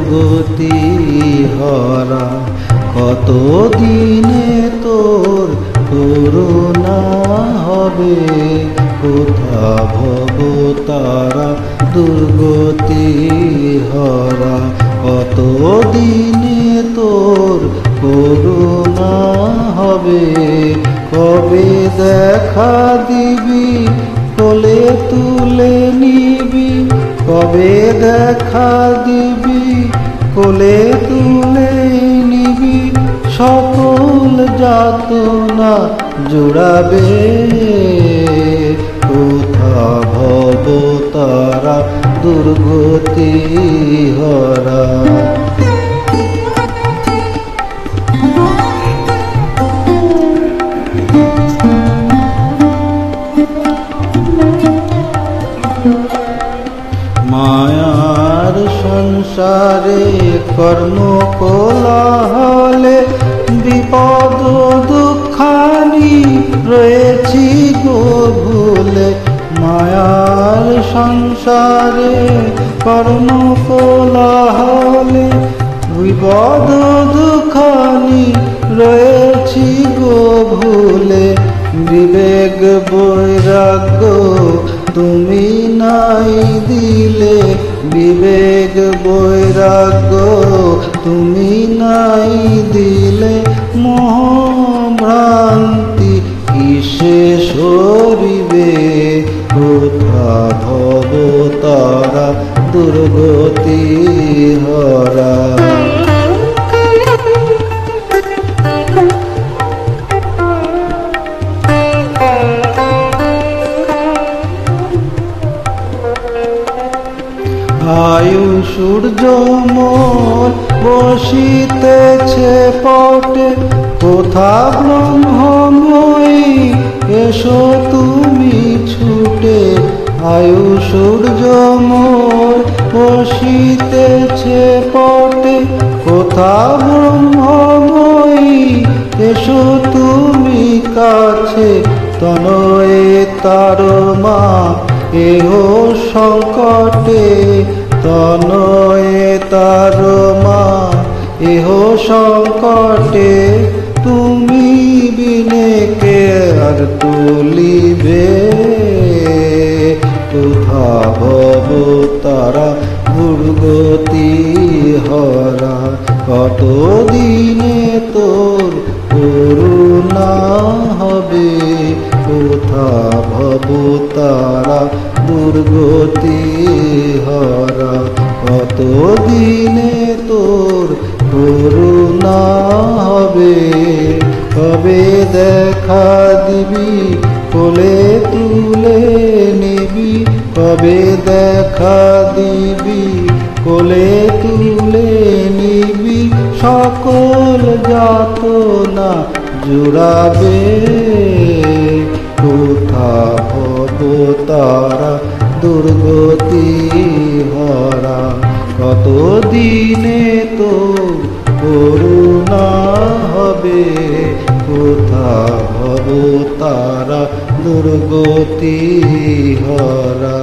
দুর্গতি হরা। কতদিনে তোর করুণা হবে, কোথা ভব তারা দুর্গতি হরা। কতদিনে তোর করুণা হবে, কবে দেখা দিবি কোলে তুলে নিবি, কবে দেখা দিবি কোলে তুলে নিবি, সকল যাতনা জুড়াবে, কোথা ভব তারা দুর্গতি হরা। মায়ার সংসারে কর্ম কোলাহলে, বিপদ দুঃখানি রয়েছি গো ভুলে। মায়ার সংসারে কর্ম কোলাহলে, বিপদ দুঃখানি রয়েছি গো ভুলে। বিবেক বৈরাগ্য তুমি নাই দিলে, বিবেক বৈরাগ্য তুমি নাই দিলে, মোহভ্রান্তি কিসে সরিবে, কোথা ভব তারা দুর্গতি হরা। আয়ু সূর্য মোর বসিতেছে পটে, কোথা ব্রহ্মময়ী এসো তুমি ছুটে। আয়ু সূর্য মোর বসিতেছে পটে, কোথা ব্রহ্মময়ী এসো তুমি কাছে। তনয়ে তার মা এহ সংকটে, তনয়ে তার মা এহ সংকটে। তুমি বিনে কে আর তুলিবে, কোথা ভব তারা দুর্গতি হরা। কতদিনে তোর করুণা হবে, কোথা ভব তারা দুর্গতি হরা। কতদিনে তোর করুণা হবে, কবে দেখা দিবি কোলে তুলে নিবি, কবে দেখা দিবি কোলে তুলে নিবি, সকল যাতনা জুড়াবে, কোথা ভব তারা দুর্গতি হরা। কতদিনে তো করুণা হবে, কোথা ভব তারা দুর্গতি হরা।